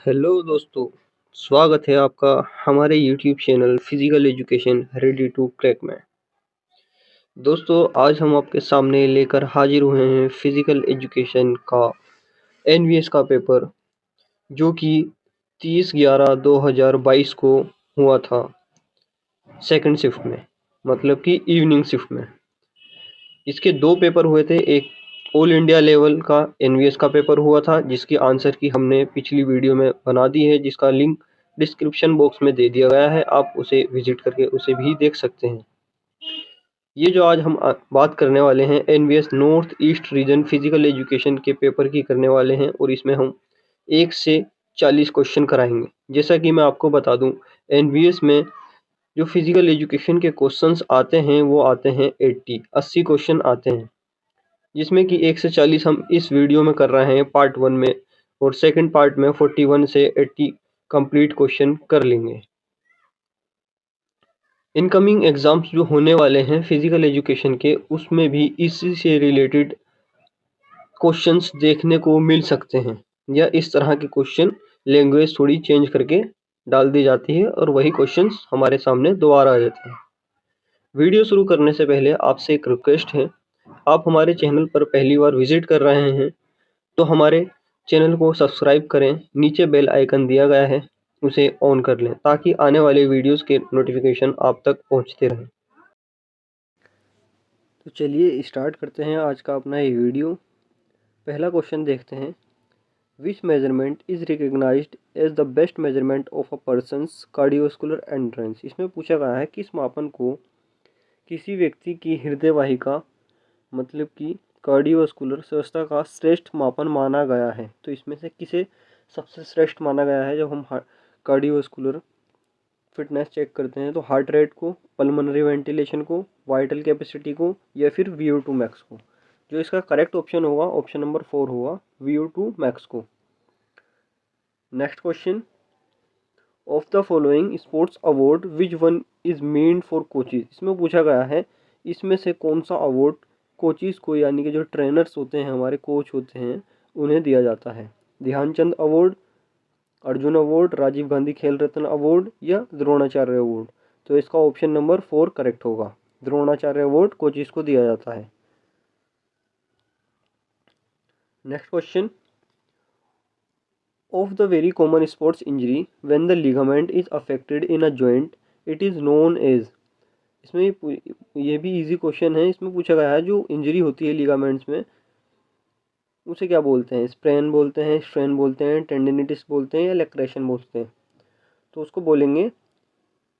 Hello दोस्तों, स्वागत है आपका हमारे YouTube channel physical education ready to crack में। दोस्तों, आज हम आपके सामने लेकर हाजिर हुए हैं फिजिकल एजुकेशन का एनवीएस का पेपर, जो कि 30/11/2022 को हुआ था सेकंड शिफ्ट में, मतलब कि इवनिंग शिफ्ट में। इसके दो पेपर हुए थे। एक ऑल इंडिया लेवल का एनवीएस का पेपर हुआ था, जिसकी आंसर की हमने पिछली वीडियो में बना दी है, जिसका लिंक डिस्क्रिप्शन बॉक्स में दे दिया गया है। आप उसे विजिट करके उसे भी देख सकते हैं। ये जो आज हम बात करने वाले हैं, NVS north east region physical education के पेपर की करने वाले हैं, और इसमें हम 1 से 40 क्वेश्चन कराएंगे। जैसा कि मैं आपको बता दूं, एनवीएस में जो फिजिकल एजुकेशन के क्वेश्चंस आते हैं वो आते हैं 80 क्वेश्चन आते हैं, जिसमें कि 1 से 40 हम इस वीडियो में कर रहे हैं पार्ट 1 में, और सेकंड पार्ट में 41 से 80 कंप्लीट क्वेश्चन कर लेंगे। इनकमिंग एग्जाम्स जो होने वाले हैं फिजिकल एजुकेशन के, उसमें भी इसी से रिलेटेड क्वेश्चंस देखने को मिल सकते हैं, या इस तरह के क्वेश्चन लैंग्वेज थोड़ी चेंज करके डाल दी जाती है और वही क्वेश्चंस हमारे सामने दोबारा आ जाते हैं। वीडियो शुरू करने से पहले आपसे एक रिक्वेस्ट है, आप हमारे चैनल पर पहली बार विजिट कर रहे हैं तो हमारे चैनल को सब्सक्राइब करें। नीचे बेल आइकन दिया गया है, उसे ऑन कर लें ताकि आने वाले वीडियोस के नोटिफिकेशन आप तक पहुंचते रहें। तो चलिए स्टार्ट करते हैं आज का अपना ये वीडियो। पहला क्वेश्चन देखते हैं। Which measurement is recognised as the best measurement of a person's cardiovascular endurance. इसमें पूछा गया है किस मापन को किसी व्यक्ति की हृदय वाहिका, मतलब कि कार्डियोवास्कुलर स्वास्थ्य का श्रेष्ठ मापन माना गया है। तो इसमें से किसे सबसे श्रेष्ठ माना गया है? जब हम कार्डियोवास्कुलर फिटनेस चेक करते हैं तो हार्ट रेट को, पल्मोनरी वेंटिलेशन को, वाइटल कैपेसिटी को, या फिर VO2 मैक्स को। जो इसका करेक्ट ऑप्शन होगा, ऑप्शन नंबर 4 होगा, VO2 मैक्स को। Next question, of the following sports award which one is meant for coaches. इसमें पूछा गया है इसमें से कौन सा अवार्ड कोचेज को, यानी कि जो ट्रेनर्स होते हैं, हमारे कोच होते हैं, उन्हें दिया जाता है। ध्यानचंद अवार्ड, अर्जुन अवार्ड, राजीव गांधी खेल रत्न अवार्ड, या द्रोणाचार्य अवार्ड। तो इसका ऑप्शन नंबर 4 करेक्ट होगा। द्रोणाचार्य अवार्ड कोचेस को दिया जाता है। Next question, of the very common sports injury when the ligament is affected in a joint it is known as. इसमें ये भी इजी क्वेश्चन है। इसमें पूछा गया है जो इंजरी होती है लिगामेंट्स में, उसे क्या बोलते हैं? स्प्रेन बोलते हैं, स्ट्रेन बोलते हैं, टेंडिनिटिस बोलते हैं, या लैक्रेशन बोलते हैं। तो उसको बोलेंगे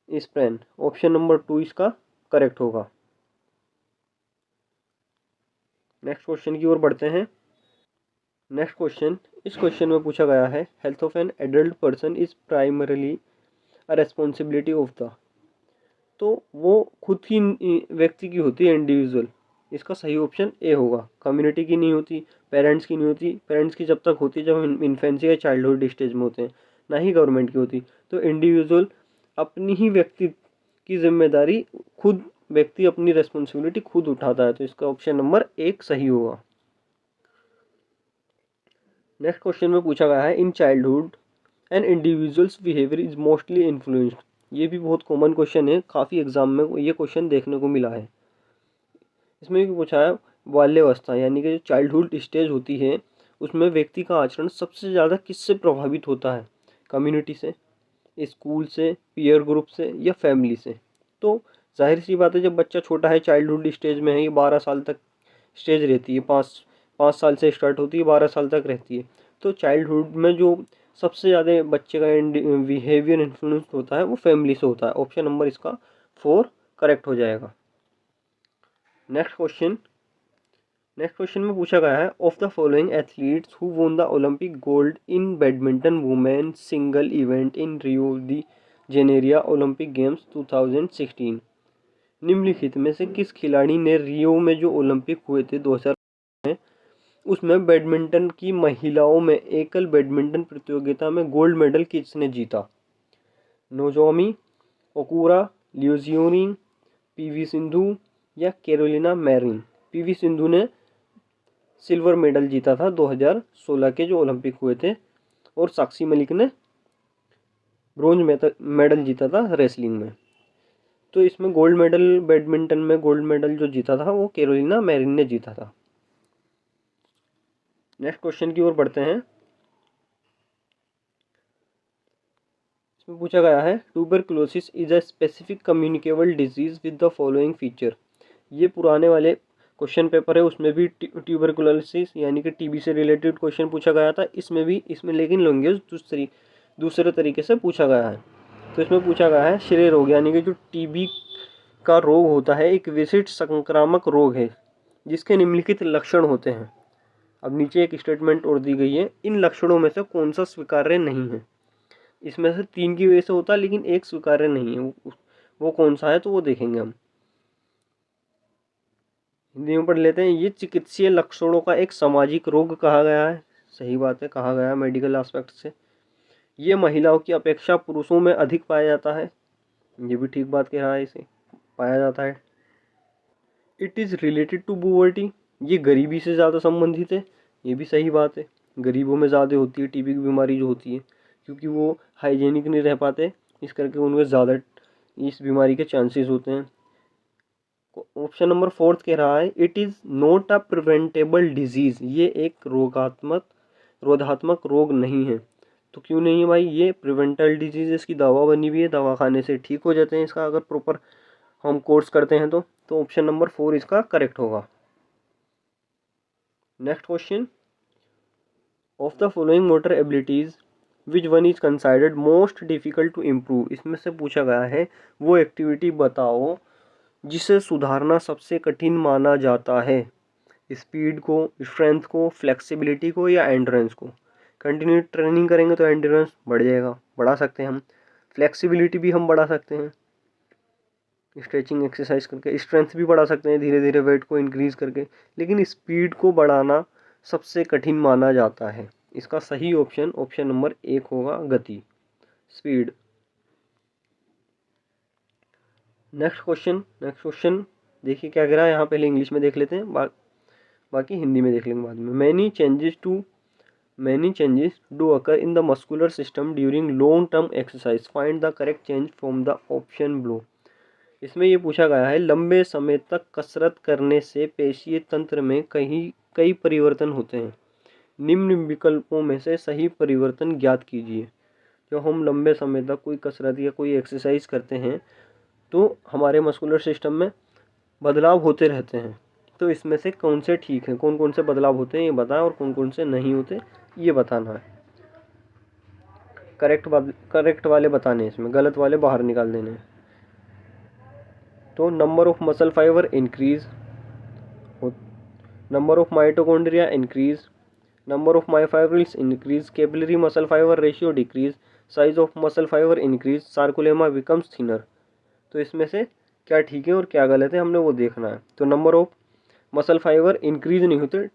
स्प्रेन। ऑप्शन नंबर 2 इसका करेक्ट होगा। नेक्स्ट क्वेश्चन की ओर बढ़ते हैं। नेक्स्ट क्वेश्चन, इस क्वेश्चन में पूछा गया है health of an adult person is primarily a responsibility of the. तो वो खुद की व्यक्ति की होती है, इंडिविजुअल। इसका सही ऑप्शन ए होगा। कम्युनिटी की नहीं होती, पेरेंट्स की नहीं होती। पेरेंट्स की जब तक होती है जब इन्फेंसी या चाइल्डहुड स्टेज में होते हैं, ना ही गवर्नमेंट की होती। तो इंडिविजुअल अपनी ही व्यक्ति की जिम्मेदारी खुद, व्यक्ति अपनी रेस्पॉन्सिबिलिटी खुद उठाता है। तो इसका ऑप्शन नंबर 1 सही होगा। नेक्स्ट क्वेश्चन में पूछा गया है in childhood an individual's behaviour is mostly influenced. ये भी बहुत कॉमन क्वेश्चन है, काफ़ी एग्जाम में ये क्वेश्चन देखने को मिला है। इसमें भी पूछा है बाल्यावस्था, यानी कि जो चाइल्डहुड स्टेज होती है, उसमें व्यक्ति का आचरण सबसे ज़्यादा किससे प्रभावित होता है? कम्युनिटी से, स्कूल से, पीयर ग्रुप से, या फैमिली से। तो जाहिर सी बात है, जब बच्चा छोटा है, चाइल्डहुड स्टेज में है, ये 12 साल तक स्टेज रहती है, पाँच साल से स्टार्ट होती है, 12 साल तक रहती है। तो चाइल्डहुड में जो सबसे ज़्यादा बच्चे का बिहेवियर इन्फ्लुएंस होता है वो फैमिली से होता है। ऑप्शन नंबर इसका 4 करेक्ट हो जाएगा। नेक्स्ट क्वेश्चन में पूछा गया है of the following athletes who won the Olympic gold in badminton women single event in Rio de Janeiro Olympic games 2016। निम्नलिखित में से किस खिलाड़ी ने रियो में जो ओलंपिक हुए थे 2000 में, उसमें बैडमिंटन की महिलाओं में एकल बैडमिंटन प्रतियोगिता में गोल्ड मेडल किसने जीता? नोजोमी ओकुरा, लियोजियोनी, पीवी सिंधु, या कैरोलिना मैरिन। पीवी सिंधु ने सिल्वर मेडल जीता था 2016 के जो ओलंपिक हुए थे और साक्षी मलिक ने ब्रोंज मेडल जीता था रेसलिंग में। तो इसमें गोल्ड मेडल, बैडमिंटन में गोल्ड मेडल जो जीता था वो कैरोलिना मैरिन ने जीता था। नेक्स्ट क्वेश्चन की ओर बढ़ते हैं। इसमें पूछा गया है tuberculosis is a specific communicable disease with the following feature. ये पुराने वाले क्वेश्चन पेपर है, उसमें भी ट्यूबरकुलोसिस यानी कि टीबी से रिलेटेड क्वेश्चन पूछा गया था। इसमें लेकिन लैंग्वेज दूसरे तरीके से पूछा गया है। तो इसमें पूछा गया है श्रेय रोग यानी कि जो टीबी का रोग होता है एक विशिष्ट संक्रामक रोग है जिसके निम्नलिखित लक्षण होते हैं। अब नीचे एक स्टेटमेंट और दी गई है, इन लक्षणों में से कौन सा स्वीकार्य नहीं है। इसमें से 3 की वजह से होता है लेकिन एक स्वीकार्य नहीं है, वो कौन सा है तो वो देखेंगे हम। हिंदी में पढ़ लेते हैं। ये चिकित्सीय लक्षणों का एक सामाजिक रोग कहा गया है। सही बात है, कहा गया है मेडिकल एस्पेक्ट से। ये महिलाओं की अपेक्षा पुरुषों में अधिक पाया जाता है। ये भी ठीक बात कह रहा है, इसे पाया जाता है। It is related to poverty, ये गरीबी से ज़्यादा संबंधित है। ये भी सही बात है, गरीबों में ज़्यादा होती है टीबी की बीमारी जो होती है, क्योंकि वो हाइजीनिक नहीं रह पाते, इस करके उनमें ज़्यादा इस बीमारी के चांसेस होते हैं। ऑप्शन नंबर 4 कह रहा है it is not a preventable disease, ये एक रोधात्मक रोग नहीं है। तो क्यों नहीं है भाई, ये प्रिवेंटल डिजीज, इसकी दवा बनी हुई है, दवा खाने से ठीक हो जाते हैं इसका अगर प्रॉपर हम कोर्स करते हैं तो ऑप्शन नंबर 4 इसका करेक्ट होगा। Next question, of the following motor abilities which one is considered most difficult to improve. इसमें से पूछा गया है वो एक्टिविटी बताओ जिसे सुधारना सबसे कठिन माना जाता है। स्पीड को, स्ट्रेंथ को, फ्लेक्सिबिलिटी को या एंड्योरेंस को। कंटिन्यू ट्रेनिंग करेंगे तो एंड्योरेंस बढ़ जाएगा, बढ़ा सकते हैं हम। फ्लेक्सिबिलिटी भी हम बढ़ा सकते हैं स्ट्रेचिंग एक्सरसाइज करके, स्ट्रेंथ भी बढ़ा सकते हैं धीरे धीरे वेट को इंक्रीज करके, लेकिन स्पीड को बढ़ाना सबसे कठिन माना जाता है। इसका सही ऑप्शन नंबर 1 होगा, गति, स्पीड। नेक्स्ट क्वेश्चन देखिए क्या कह रहा है यहाँ, पहले इंग्लिश में देख लेते हैं, बाकी हिंदी में देख लेंगे बाद में। Many changes do occur in the muscular system during long term exercise. Find the correct change from the option below. इसमें ये पूछा गया है लंबे समय तक कसरत करने से पेशीय तंत्र में कई परिवर्तन होते हैं। निम्न विकल्पों में से सही परिवर्तन ज्ञात कीजिए। जो हम लंबे समय तक कोई कसरत या कोई एक्सरसाइज करते हैं तो हमारे मस्कुलर सिस्टम में बदलाव होते रहते हैं। तो इसमें से कौन से ठीक हैं, कौन कौन से बदलाव होते हैं ये बताएं और कौन कौन से नहीं होते ये बताना है। करेक्ट वाले बताने हैं, इसमें गलत वाले बाहर निकाल देने हैं। तो number of muscle fibre increase, number of mitochondria increase, number of myofibrils increase, capillary muscle fibre ratio decrease, size of muscle fibre increase, sarcolemma becomes thinner. तो इसमें से क्या ठीक है और क्या गलत है हमने वो देखना है। तो number of muscle fibre increase नहीं होते,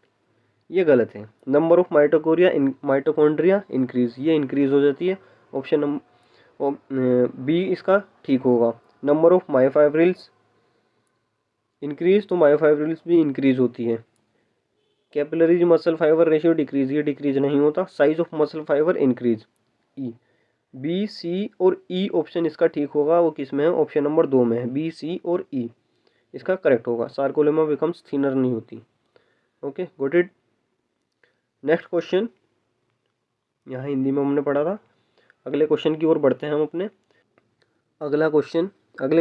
ये गलत है। नंबर ऑफ माइटोकॉन्ड्रिया इंक्रीज, ये इंक्रीज हो जाती है, ऑप्शन नंबर बी इसका ठीक होगा। नंबर ऑफ मायोफाइब्रिल्स इंक्रीज, तो मायोफाइब्रिल्स भी इंक्रीज होती है। Capillaries muscle fibre ratio decrease, ये डिक्रीज नहीं होता। Size of muscle fibre increase, E, B, C और ई ऑप्शन इसका ठीक होगा। वो किस में है, ऑप्शन नंबर 2 में है, बी, सी और ई इसका करेक्ट होगा। सार्कोलेमा बिकम्स थिनर नहीं होती। Okay, got it. Next question, यहाँ हिंदी में हमने पढ़ा था। अगले क्वेश्चन की ओर बढ़ते हैं हम अपने। अगले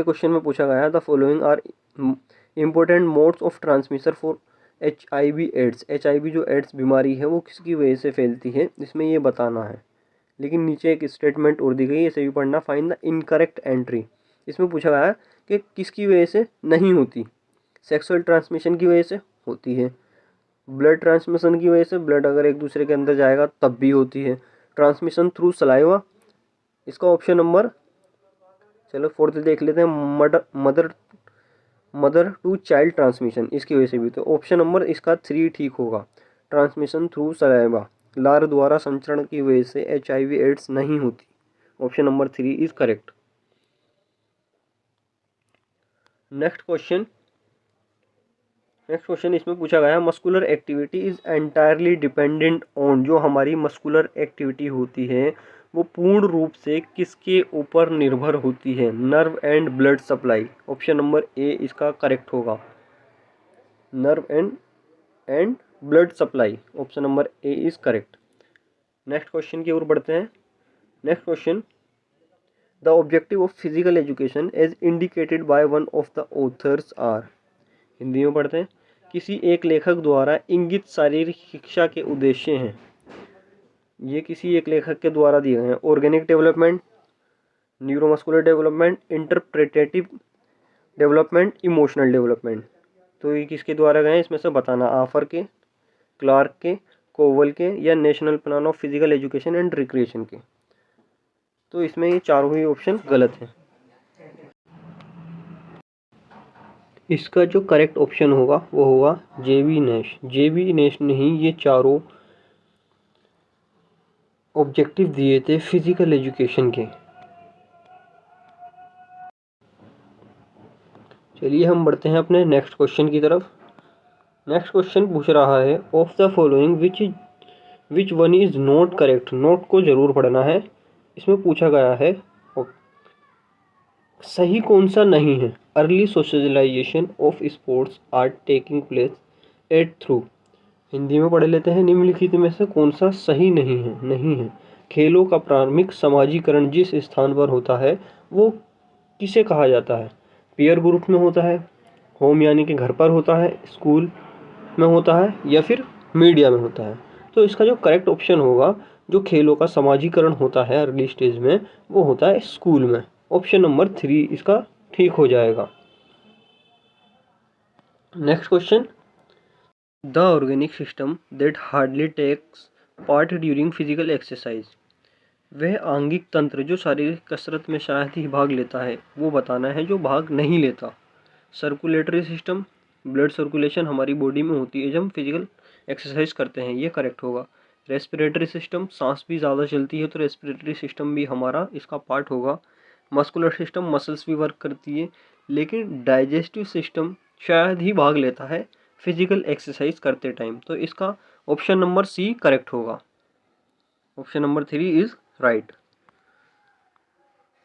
क्वेश्चन में पूछा गया है the following are important modes of transmission for HIV AIDS. HIV जो एड्स बीमारी है वो किसकी वजह से फैलती है, इसमें ये बताना है। लेकिन नीचे एक स्टेटमेंट और दी गई है, इसे भी पढ़ना। Find the incorrect entry. इसमें पूछा गया है कि किसकी वजह से नहीं होती। सेक्सुअल ट्रांसमिशन की वजह से होती है, ब्लड ट्रांसमिशन की वजह से, ब्लड अगर एक दूसरे के अंदर जाएगा तब भी होती है, ट्रांसमिशन थ्रू सलाइवा, इसका ऑप्शन नंबर, चलो फोर्थ देख लेते हैं, मदर टू चाइल्ड ट्रांसमिशन, इसकी वजह से भी। तो ऑप्शन नंबर इसका 3 ठीक होगा, ट्रांसमिशन थ्रू सलाइवा, लार द्वारा संचरण की वजह से HIV एड्स नहीं होती। Option number 3 is correct. Next question, next question इसमें पूछा गया है muscular activity is entirely dependent on, जो हमारी मस्कुलर एक्टिविटी होती है वो पूर्ण रूप से किसके ऊपर निर्भर होती है? Nerve and blood supply. Option number A इसका करेक्ट होगा, nerve and blood supply. Option number A is correct. Next question की ओर बढ़ते हैं। Next question, the objective of physical education as indicated by one of the authors are. Hindi में पढ़ते हैं। किसी एक लेखक द्वारा इंगित शारीरिक शिक्षा के उद्देश्य हैं। ये किसी एक लेखक के द्वारा दिए गए हैं। Organic development, neuromuscular development, interpretative development, emotional development. तो ये किसके द्वारा गए हैं इसमें से बताना। आफर के, क्लार्क के, कोवल के, या national plan of physical education and recreation के। तो इसमें ये चारों ही ऑप्शन गलत हैं। इसका जो करेक्ट ऑप्शन होगा वो होगा जेबी नेश। जेबी नेश ने ही ये चारों ऑब्जेक्टिव दिए थे फिजिकल एजुकेशन के। चलिए हम बढ़ते हैं अपने नेक्स्ट क्वेश्चन की तरफ। नेक्स्ट क्वेश्चन पूछ रहा है of the following which one is not correct. Note को जरूर पढ़ना है। इसमें पूछा गया है सही कौन सा नहीं है। Early socialisation of sports are taking place at through. Hindi में पढ़ लेते हैं। निम्नलिखित में से कौन सा सही नहीं है। खेलों का प्रारंभिक समाजीकरण जिस स्थान पर होता है वो किसे कहा जाता है? पीयर ग्रुप में होता है, होम यानी कि घर पर होता है, स्कूल में होता है, या फिर मीडिया में होता है। तो इसका जो करेक्ट ऑप्शन होगा, जो खेलों का समाजीकरण होता है अर्ली स्टेज में, वो होता है स्कूल में। ऑप्शन नंबर 3 इसका ठीक हो जाएगा। Next question, the organic system that hardly takes part during physical exercise. वह आंगिक तंत्र जो शारीरिक कसरत में शायद ही भाग लेता है वो बताना है जो भाग नहीं लेता। सर्कुलेटरी सिस्टम, ब्लड सर्कुलेशन हमारी बॉडी में होती है जब हम फिजिकल एक्सरसाइज करते हैं, ये करेक्ट होगा। रेस्पिरेटरी सिस्टम, सांस भी ज़्यादा चलती है तो रेस्पिरेटरी सिस्टम भी हमारा इसका पार्ट होगा। मस्कुलर सिस्टम, मसल्स भी वर्क करती है, लेकिन डाइजेस्टिव सिस्टम शायद ही भाग लेता है फिजिकल एक्सरसाइज करते टाइम। तो इसका ऑप्शन नंबर सी करेक्ट होगा। Option number 3 is right.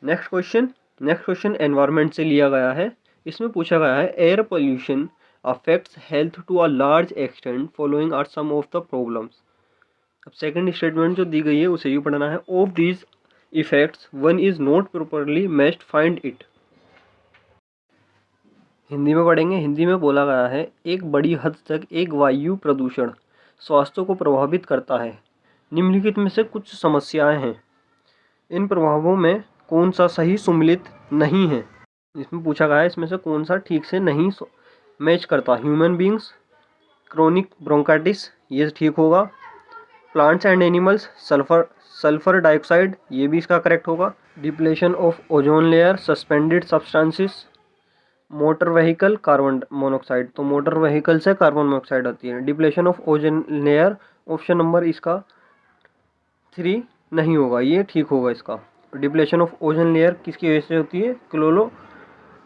Next question environment से लिया गया है। इसमें पूछा गया है air pollution affects health to a large extent, following are some of the problems. अब सेकंड स्टेटमेंट जो दी गई है उसे ही पढ़ना है। Of these effects one is not properly matched, find it. Hindi में पढ़ेंगे। हिंदी में बोला गया है एक बड़ी हद तक एक वायु प्रदूषण स्वास्थ्य को प्रभावित करता है। निम्नलिखित में से कुछ समस्याएं हैं, इन प्रभावों में कौन सा सही सुमिलित नहीं है। इसमें पूछा गया है इसमें से कौन सा ठीक से नहीं मैच करता। ह्यूमन बींग्स, क्रोनिक ब्रोंकाइटिस, ये ठीक होगा। Plants and animals, sulphur dioxide, ये भी इसका करेक्ट होगा। Depletion of ozone layer, suspended substances, motor vehicle, carbon monoxide. तो मोटर व्हीकल से कार्बन मोनोऑक्साइड आती है। Depletion of ozone layer, option number इसका 3 नहीं होगा, ये ठीक होगा इसका। डिप्लेशन ऑफ ओजोन लेयर किसकी वजह से होती है?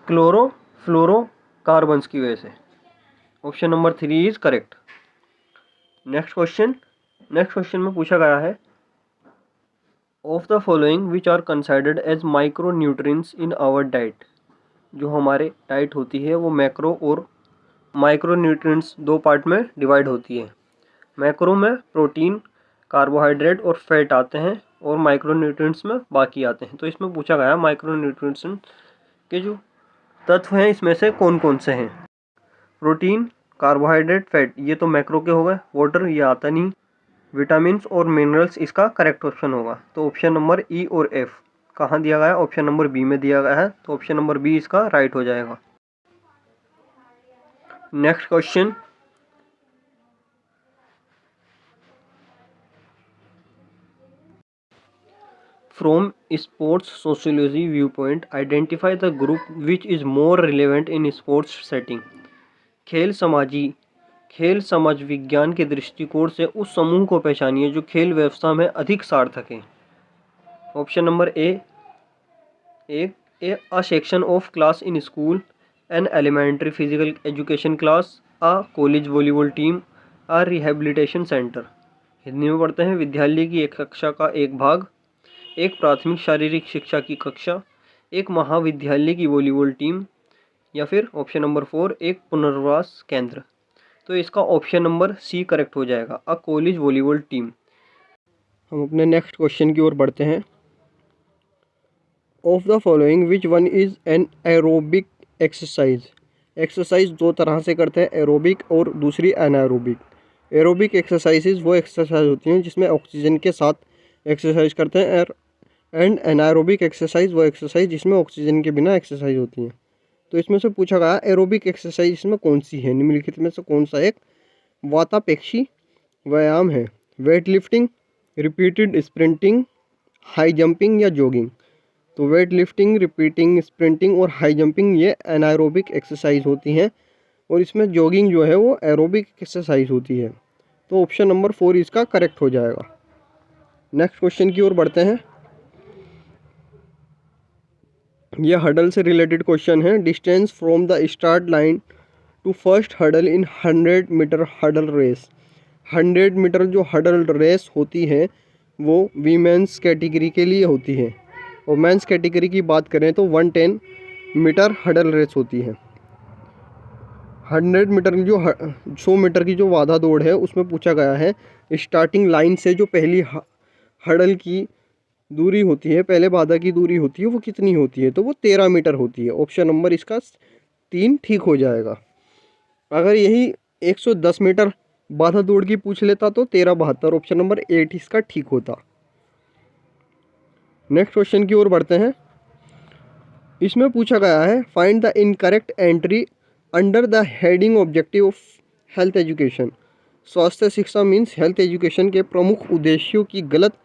क्लोरोफ्लोरोकार्बन्स की वजह से। Option number 3 is correct. Next question में पूछा गया है of the following which are considered as micro nutrients in our diet. जो हमारे डाइट होती है वो मैक्रो और माइक्रो न्यूट्रिएंट्स 2 पार्ट में डिवाइड होती है। मैक्रो में प्रोटीन, कार्बोहाइड्रेट और फैट आते हैं और माइक्रो न्यूट्रिएंट्स में बाकी आते हैं। तो इसमें पूछा गया माइक्रो न्यूट्रिएंट्स के जो तत्व हैं इसमें से कौन कौन से हैं। प्रोटीन, कार्बोहाइड्रेट, फैट, ये तो मैक्रो के हो गए। वाटर ये आता नहीं। विटामिन्स और मिनरल्स इसका करेक्ट ऑप्शन होगा। तो ऑप्शन नंबर ई और एफ कहाँ दिया गया है? ऑप्शन नंबर बी में दिया गया है। तो ऑप्शन नंबर बी इसका राइट हो जाएगा। Next question, from sports sociology view point identify the group which is more relevant in sports setting. खेल समाज विज्ञान के दृष्टिकोण से उस समूह को पहचानिए जो खेल व्यवस्था में अधिक सार्थक है। Option number A a section of class in school, an elementary physical education class, a college volleyball team, a rehabilitation centre. Hindi में पढ़ते हैं विद्यालय की एक कक्षा का एक भाग, एक प्राथमिक शारीरिक शिक्षा की कक्षा, एक महाविद्यालय की वॉलीबॉल टीम, या फिर ऑप्शन नंबर 4 एक पुनर्वास केंद्र। तो इसका ऑप्शन नंबर सी करेक्ट हो जाएगा, अ कॉलेज वॉलीबॉल टीम। हम अपने नेक्स्ट क्वेश्चन की ओर बढ़ते हैं। Of the following which one is an aerobic exercise. Exercise दो तरह से करते हैं, एरोबिक और दूसरी एनारोबिक। एरोबिक एक्सरसाइजेज वो एक्सरसाइज होती हैं जिसमें ऑक्सीजन के साथ एक्सरसाइज करते हैं, एंड एनारोबिक एक्सरसाइज वो एक्सरसाइज जिसमें ऑक्सीजन के बिना एक्सरसाइज होती हैं। तो इसमें से पूछा गया एरोबिक एक्सरसाइज इसमें कौन सी है, निम्नलिखित में से कौन सा एक वातापेक्षी व्यायाम है। Weight lifting, repeated sprinting, high jumping या जॉगिंग। तो वेट लिफ्टिंग, रिपीटिंग स्प्रिंटिंग और हाई जंपिंग ये एनारोबिक एक्सरसाइज होती हैं, और इसमें जॉगिंग जो है वो एरोबिक एक्सरसाइज होती है। तो ऑप्शन नंबर 4 इसका करेक्ट हो जाएगा। नेक्स्ट क्वेश्चन की ओर बढ़ते हैं। ये हडल से रिलेटेड क्वेश्चन है। Distance from the start line to first hurdle in 100 metre hurdle race. 100 metre जो हडल रेस होती है वो वीमेंस कैटेगरी के लिए होती है, और मेंस कैटेगरी की बात करें तो 110 मीटर हडल रेस होती है। 100 मीटर की जो 100 मीटर की जो बाधा दौड़ है उसमें पूछा गया है स्टार्टिंग लाइन से जो पहली हडल की दूरी होती है, पहले बाधा की दूरी होती है वो कितनी होती है, तो वो 13 मीटर होती है। ऑप्शन नंबर इसका 3 ठीक हो जाएगा। अगर यही 110 मीटर बाधा दौड़ की पूछ लेता तो 1372, ऑप्शन नंबर 8 इसका ठीक होता। नेक्स्ट क्वेश्चन की ओर बढ़ते हैं। इसमें पूछा गया है find the incorrect entry under the heading objective of health education. स्वास्थ्य शिक्षा मीन्स हेल्थ एजुकेशन के प्रमुख उद्देश्यों की गलत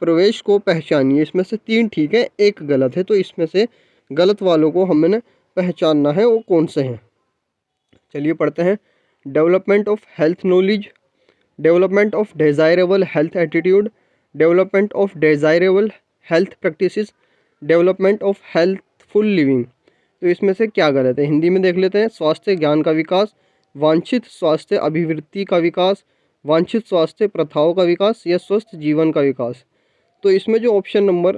प्रवेश को पहचानिए। इसमें से 3 ठीक है, एक गलत है, तो इसमें से गलत वालों को हमने पहचानना है, वो कौन से हैं। चलिए पढ़ते हैं। Development of health knowledge, development of desirable health attitude, development of desirable health practices, development of healthful living. तो इसमें से क्या गलत है, हिंदी में देख लेते हैं। स्वास्थ्य ज्ञान का विकास, वांछित स्वास्थ्य अभिवृत्ति का विकास, वांछित स्वास्थ्य प्रथाओं का विकास, या स्वस्थ जीवन का विकास। तो इसमें जो ऑप्शन नंबर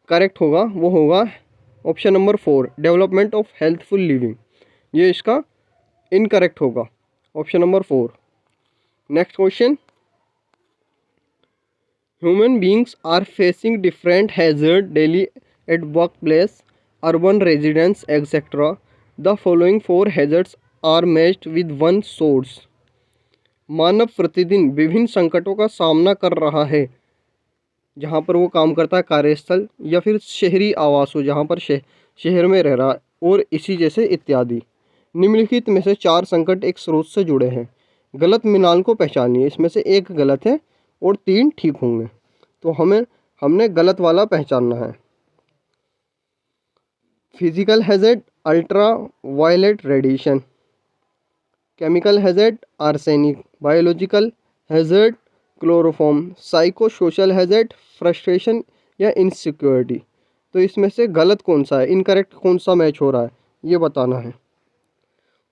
करेक्ट होगा वो होगा option number 4 development of healthful living. ये इसका इनकरेक्ट होगा, option number 4। Next question. Human beings are facing different hazard daily at work place, urban residence etcetera. The following 4 hazards are matched with one source. मानव प्रतिदिन विभिन्न संकटों का सामना कर रहा है जहाँ पर वो काम करता है, कार्यस्थल या फिर शहरी आवास हो जहाँ पर शहर में रह रहा है, और इसी जैसे इत्यादि। निम्नलिखित में से 4 संकट एक स्रोत से जुड़े हैं। गलत मिलान को पहचानिए। इसमें से एक गलत है और 3 ठीक होंगे, तो हमने गलत वाला पहचानना है। Physical hazard ultra violet radiation, chemical hazard arsenic, biological hazard chloroform, psycho social hazard frustration या इनसिक्योरिटी। तो इसमें से गलत कौन सा है, इनकरेक्ट कौन सा मैच हो रहा है, ये बताना है।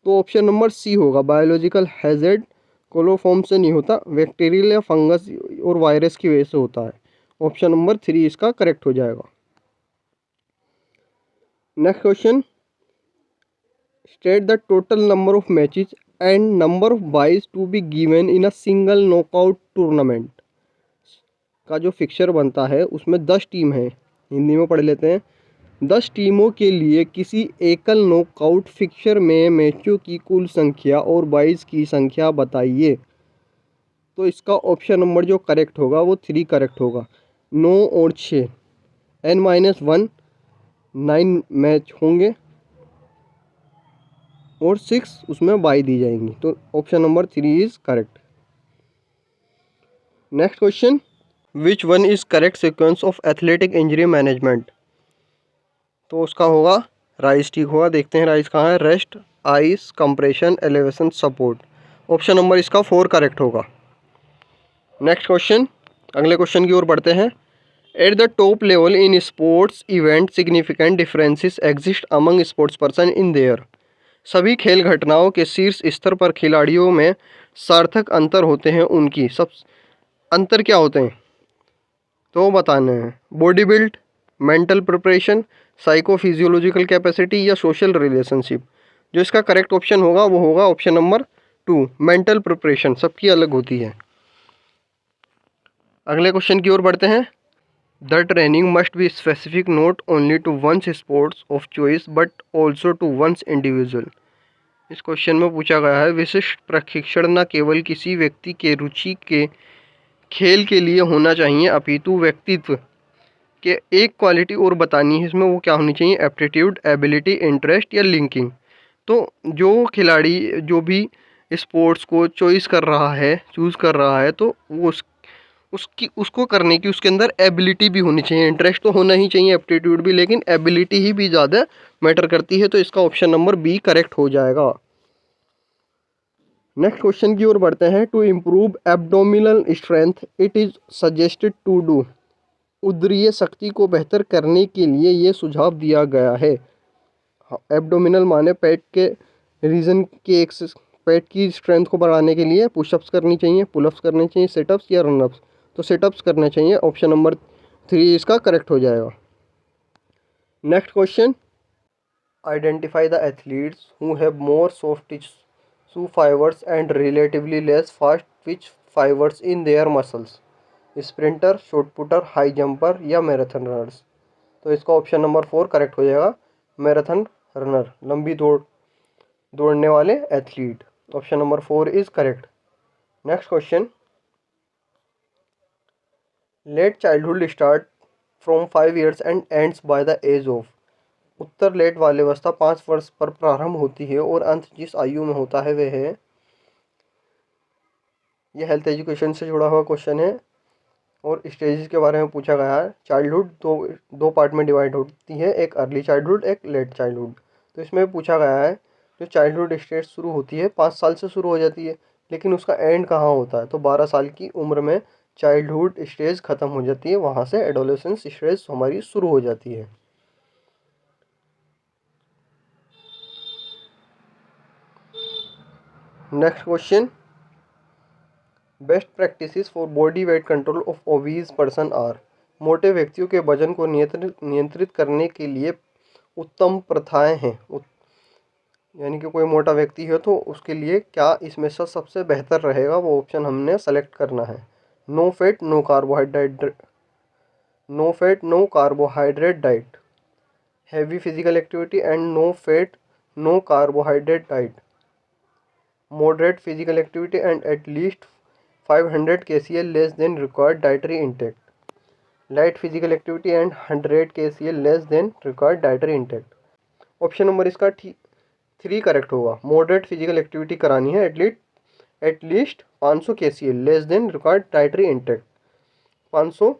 तो ऑप्शन नंबर सी होगा, बायोलॉजिकल हैजर्ड क्लोरोफॉर्म से नहीं होता, बैक्टीरियल या फंगस और वायरस की वजह से होता है। ऑप्शन नंबर 3 इसका करेक्ट हो जाएगा। Next question. State the total number of matches and number of byes to be given in a single knockout tournament. का जो फिक्सचर बनता है उसमें 10 टीम है, हिंदी में पढ़ लेते हैं। 10 टीमों के लिए किसी एकल नॉकआउट फिक्सचर में मैचों की कुल संख्या और बाइज की संख्या बताइए। तो इसका ऑप्शन नंबर जो करेक्ट होगा वो 3 करेक्ट होगा। 9 और 6 n-1 9 मैच होंगे और 6 उसमें बाई दी जाएंगी, तो option number 3 is correct. Next question. Which one is correct sequence of athletic injury management. तो उसका होगा राइज ठीक होगा। देखते हैं राइज कहाँ है, rest, ice, compression, elevation, support. Option number इसका 4 करेक्ट होगा। नेक्स्ट क्वेश्चन, अगले क्वेश्चन की ओर बढ़ते हैं। At the top level in sports event significant differences exist among sports person in their. सभी खेल घटनाओं के शीर्ष स्तर पर खिलाड़ियों में सार्थक अंतर होते हैं। उनकी सब अंतर क्या होते हैं तो बताने हैं। Body build, mental preparation, psychophysiological capacity या सोशल रिलेशनशिप। जो इसका करेक्ट ऑप्शन होगा वो होगा ऑप्शन नंबर 2, मेंटल प्रिपरेशन। सबकी अलग होती है। अगले क्वेश्चन की ओर बढ़ते हैं। The training must be specific not only to one's sports of choice but also to one's individual. इस क्वेश्चन में पूछा गया है विशिष्ट प्रशिक्षण न केवल किसी व्यक्ति के रुचि के खेल के लिए होना चाहिए अपितु व्यक्तित्व के एक क्वालिटी और बतानी है। इसमें वो क्या होनी चाहिए, एप्टीट्यूड, एबिलिटी, इंटरेस्ट या लिंकिंग। तो जो खिलाड़ी जो भी स्पोर्ट्स को चॉइस कर रहा है, चूज़ कर रहा है, तो वो उसको करने की उसके अंदर एबिलिटी भी होनी चाहिए। इंटरेस्ट तो होना ही चाहिए, एप्टीट्यूड भी, लेकिन एबिलिटी ही भी ज़्यादा मैटर करती है। तो इसका ऑप्शन नंबर बी करेक्ट हो जाएगा। नेक्स्ट क्वेश्चन की ओर बढ़ते हैं। To improve abdominal strength it is suggested to do. उदरीय शक्ति को बेहतर करने के लिए ये सुझाव दिया गया है। एब्डोमिनल माने पेट के रीजन के पेट की स्ट्रेंथ को बढ़ाने के लिए पुशअप्स करनी चाहिए, पुलअप्स करने चाहिए, सिटअप्स या रनअप्स। तो सिटअप्स करने चाहिए। ऑप्शन नंबर 3 इसका करेक्ट हो जाएगा। Next question. Identify the athletes who have more soft tissue fibres and relatively less fast Twitch fibres in their muscles. Sprinter, short putter, high jumper या मैराथन रनर्स। तो इसका option number 4 correct हो जाएगा, marathon runner, लंबी दौड़ने वाले athlete. Option number 4 is correct. Next question. Late childhood start from 5 years and ends by the age of. उत्तर late बाल्यावस्था 5 वर्ष पर प्रारंभ होती है और अंत जिस आयु में होता है वह है। यह हेल्थ एजुकेशन से जुड़ा हुआ क्वेश्चन है और स्टेजेस के बारे में पूछा गया है। चाइल्डहुड दो पार्ट में डिवाइड होती है, एक अर्ली चाइल्डहुड, एक लेट चाइल्डहुड। तो इसमें पूछा गया है जो चाइल्डहुड स्टेज शुरू होती है 5 साल से शुरू हो जाती है, लेकिन उसका एंड कहाँ होता है, तो 12 साल की उम्र में चाइल्डहुड स्टेज ख़त्म हो जाती है, वहाँ से एडोलेसेंस स्टेज हमारी शुरू हो जाती है। Next question. Best practices for body weight control of obese person are. मोटे व्यक्तियों के वजन को नियंत्रित करने के लिए उत्तम प्रथाएं हैं। यानी कि कोई मोटा व्यक्ति है तो उसके लिए क्या इसमें से सबसे बेहतर रहेगा, वो ऑप्शन हमने सेलेक्ट करना है। No fat no carbohydrate diet, heavy physical activity and no fat no carbohydrate diet, moderate physical activity and at least 500 kcal less than required dietary intake, light physical activity and 100 kcal less than required dietary intake। Option number इसका 3 correct होगा। Moderate physical activity करानी है, at least 500 kcal less than required dietary intake. 500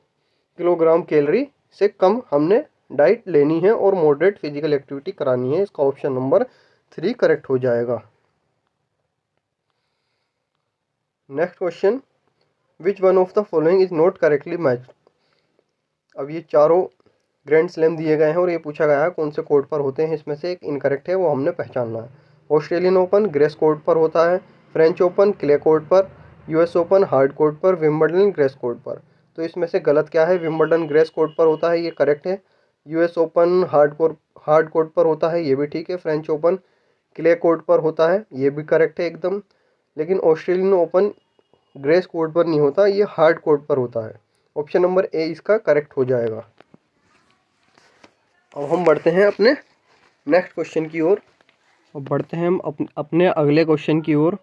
kilogram calorie से कम हमने diet लेनी है और moderate physical activity करानी है। इसका ऑप्शन नंबर 3 करेक्ट हो जाएगा। Next question. Which one of the following is not correctly matched. अब ये चारों ग्रैंड स्लैम दिए गए हैं और ये पूछा गया है कौन से कोड पर होते हैं, इसमें से एक इनकरेक्ट है, वो हमने पहचानना है। ऑस्ट्रेलियन ओपन ग्रेस कोड पर होता है, फ्रेंच ओपन क्ले कोड पर, यूएस ओपन हार्ड कोड पर, विंबलडन ग्रेस कोड पर। तो इसमें से गलत क्या है, विंबलडन ग्रेस कोड पर होता है, ये करेक्ट है। यूएस ओपन हार्ड कोड पर होता है, ये भी ठीक है। फ्रेंच ओपन क्ले कोड पर होता है, ये भी करेक्ट है एकदम। लेकिन ऑस्ट्रेलियन ओपन ग्रेस कोड पर नहीं होता, ये हार्ड कोड पर होता है। ऑप्शन नंबर ए इसका करेक्ट हो जाएगा। अब हम बढ़ते हैं अपने नेक्स्ट क्वेश्चन की ओर। अब बढ़ते हैं हम अपने अगले क्वेश्चन की ओर।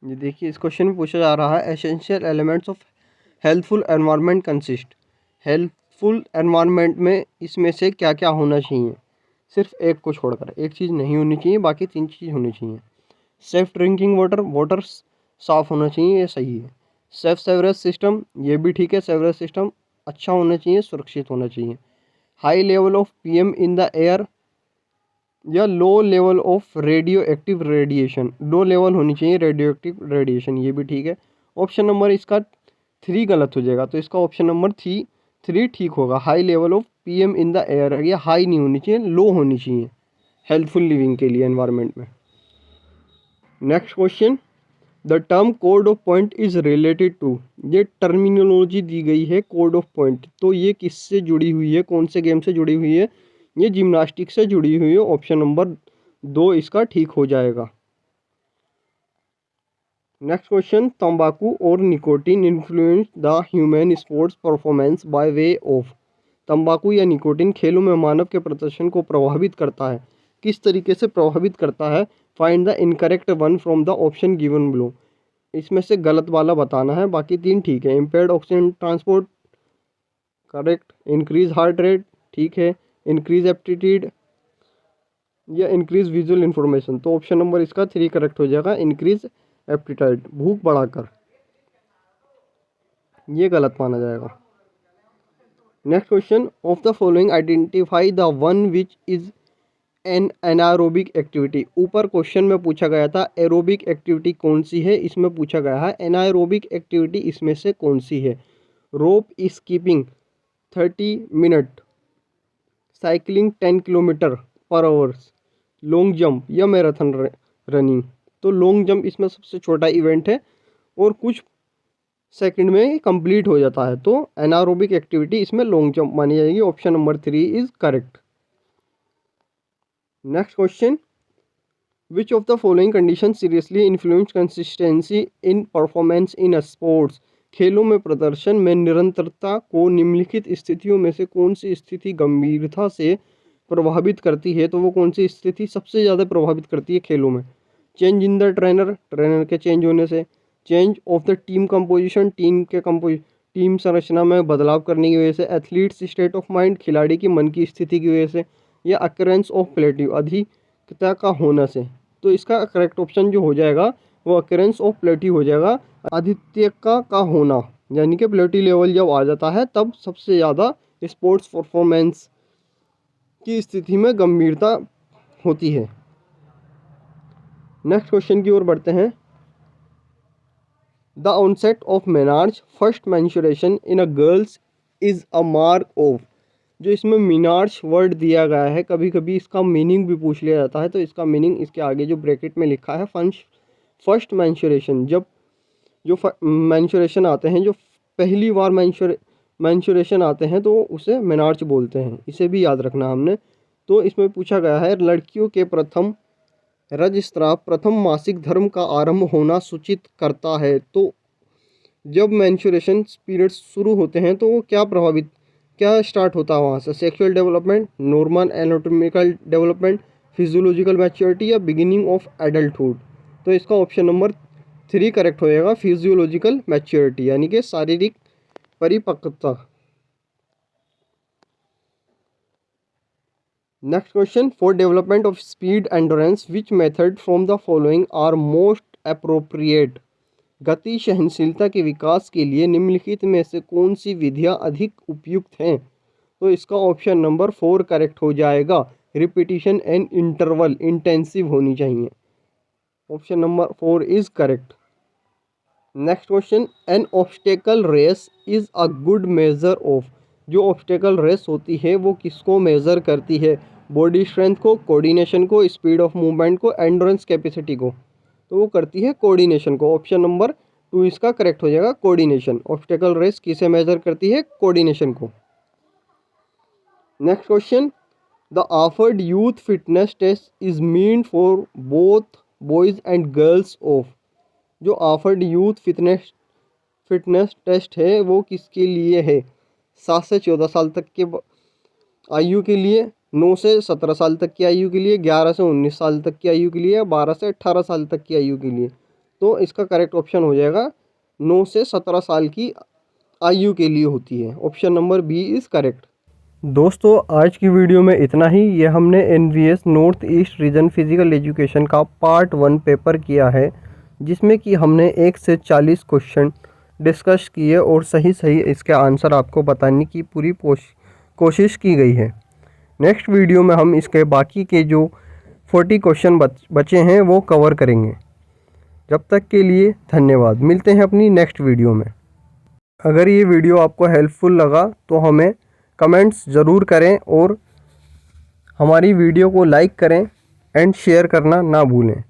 ये देखिए, इस क्वेश्चन में पूछा जा रहा है essential elements of healthful environment consist. Healthful environment में इसमें से क्या क्या होना चाहिए, सिर्फ एक को छोड़कर। एक चीज़ नहीं होनी चाहिए, बाकी 3 चीज़ होनी चाहिए। सेफ ड्रिंकिंग वाटर साफ़ होना चाहिए, ये सही है। सेफ सेवरेज सिस्टम, ये भी ठीक है। सेवरेज सिस्टम अच्छा होना चाहिए, सुरक्षित होना चाहिए। High level of PM in the air या low level of radioactive radiation. Low level होनी चाहिए रेडियो एक्टिव रेडिएशन, ये भी ठीक है। ऑप्शन नंबर इसका 3 गलत हो जाएगा, तो इसका ऑप्शन नंबर 3 ठीक होगा। High level of PM in the air, ये हाई नहीं होनी चाहिए, लो होनी चाहिए। हेल्थफुल लिविंग के लिए एनवायरनमेंट में। Next question, the term code of point is related to, ये टर्मिनोलॉजी दी गई है कोड ऑफ पॉइंट, तो ये किससे जुड़ी हुई है, कौन से गेम से जुड़ी हुई है, ये जिम्नास्टिक से जुड़ी हुई है। ऑप्शन नंबर 2 इसका ठीक हो जाएगा। नेक्स्ट क्वेश्चन, तंबाकू और nicotine influence the human sports performance by way of, तंबाकू या निकोटीन खेलों में मानव के प्रदर्शन को प्रभावित करता है, किस तरीके से प्रभावित करता है। Find the incorrect one from the option given below, इसमें से गलत वाला बताना है, बाकी 3 ठीक है। Impaired oxygen transport correct, increase heart rate ठीक है, इंक्रीज एप्टीट्यूड या इंक्रीज विजुअल इंफॉर्मेशन, तो ऑप्शन नंबर इसका 3 करेक्ट हो जाएगा, इंक्रीज एप्टीट्यूड, भूख बढ़ाकर, ये गलत माना जाएगा। Next question, of the following identify the one which is an anaerobic activity, ऊपर क्वेश्चन में पूछा गया था एरोबिक एक्टिविटी कौन सी है, इसमें पूछा गया है एनारोबिक एक्टिविटी इसमें से कौन सी है। Rope skipping 30 minute, cycling 10 kilometre per hours, long jump या मैराथन रनिंग, तो लॉन्ग जंप इसमें सबसे छोटा इवेंट है और कुछ सेकंड में कंप्लीट हो जाता है, तो एनारोबिक एक्टिविटी इसमें लॉन्ग जंप मानी जाएगी। Option number 3 is correct. Next question, which of the following condition seriously influence consistency in performance in sports, खेलों में प्रदर्शन में निरंतरता को निम्नलिखित स्थितियों में से कौन सी स्थिति गंभीरता से प्रभावित करती है, तो वो कौन सी स्थिति सबसे ज़्यादा प्रभावित करती है खेलों में। चेंज इन द ट्रेनर के चेंज होने से, change of the team composition, team संरचना में बदलाव करने की वजह से, एथलीट्स स्टेट ऑफ माइंड, खिलाड़ी की मन की स्थिति की वजह से, या अकरेंस ऑफ प्लेटिव, अधिकता का होना से, तो इसका करेक्ट ऑप्शन जो हो जाएगा वो अकरेंस ऑफ प्लेटिव हो जाएगा। अधिकता का होना यानी कि प्लेटिव लेवल जब आ जाता है तब सबसे ज़्यादा स्पोर्ट्स परफॉर्मेंस की स्थिति में गंभीरता होती है। नेक्स्ट क्वेश्चन की ओर बढ़ते हैं। The onset of menarche first menstruation in a girls is a mark of, जो इसमें मीनार्च वर्ड दिया गया है, कभी कभी इसका मीनिंग भी पूछ लिया जाता है, तो इसका मीनिंग इसके आगे जो ब्रैकेट में लिखा है फर्स्ट मेंस्ट्रुएशन, जब जो मेंस्ट्रुएशन आते हैं, जो पहली बार मेंस्ट्रुएशन आते हैं तो उसे मेनार्च बोलते हैं, इसे भी याद रखना हमने। तो इसमें पूछा गया है लड़कियों के प्रथम रजस्राव प्रथम मासिक धर्म का आरंभ होना सूचित करता है, तो जब मेंस्ट्रुएशन पीरियड्स शुरू होते हैं तो क्या स्टार्ट होता है वहाँ से, sexual development, normal anatomical development, physiological maturity या बिगिनिंग ऑफ एडल्टहुड, तो इसका ऑप्शन नंबर 3 करेक्ट हो जाएगा, फिजियोलॉजिकल मैच्योरिटी यानी कि शारीरिक परिपक्वता। Next question, for development of speed endurance which method from the following are most appropriate, गति सहनशीलता के विकास के लिए निम्नलिखित में से कौन सी विधियाँ अधिक उपयुक्त हैं, तो इसका ऑप्शन नंबर 4 करेक्ट हो जाएगा, रिपीटिशन एंड इंटरवल इंटेंसिव होनी चाहिए, option number 4 is correct. Next question, an obstacle race is a good measure of, जो ऑब्स्टेकल रेस होती है वो किसको मेज़र करती है, बॉडी स्ट्रेंथ को, कोऑर्डिनेशन को, स्पीड ऑफ मूवमेंट को, एंड्योरेंस कैपेसिटी को, तो वो करती है कोऑर्डिनेशन को, ऑप्शन नंबर 2 इसका करेक्ट हो जाएगा, कोऑर्डिनेशन। ऑब्स्टेकल रेस किसे मेजर करती है, कोऑर्डिनेशन को। Next question, the AAHPERD youth fitness test is mean for both boys and girls of, जो ऑफर्ड यूथ फिटनेस टेस्ट है वो किसके लिए है, 7 से 14 साल तक के आयु के लिए, 9 से 17 साल तक की आयु के लिए, 11 से 19 साल तक की आयु के लिए, या 12 से 18 साल तक की आयु के लिए, तो इसका करेक्ट ऑप्शन हो जाएगा 9 से 17 साल की आयु के लिए होती है, option number B is correct. दोस्तों आज की वीडियो में इतना ही, ये हमने NVS north east region physical education का पार्ट 1 पेपर किया है, जिसमें कि हमने 1 से 40 क्वेश्चन डिस्कस किए और सही इसके आंसर आपको बताने की पूरी कोशिश की गई है। नेक्स्ट वीडियो में हम इसके बाकी के जो 40 क्वेश्चन बचे हैं वो कवर करेंगे। जब तक के लिए धन्यवाद, मिलते हैं अपनी नेक्स्ट वीडियो में। अगर ये वीडियो आपको हेल्पफुल लगा तो हमें कमेंट्स ज़रूर करें और हमारी वीडियो को लाइक करें। एंड शेयर करना ना भूलें।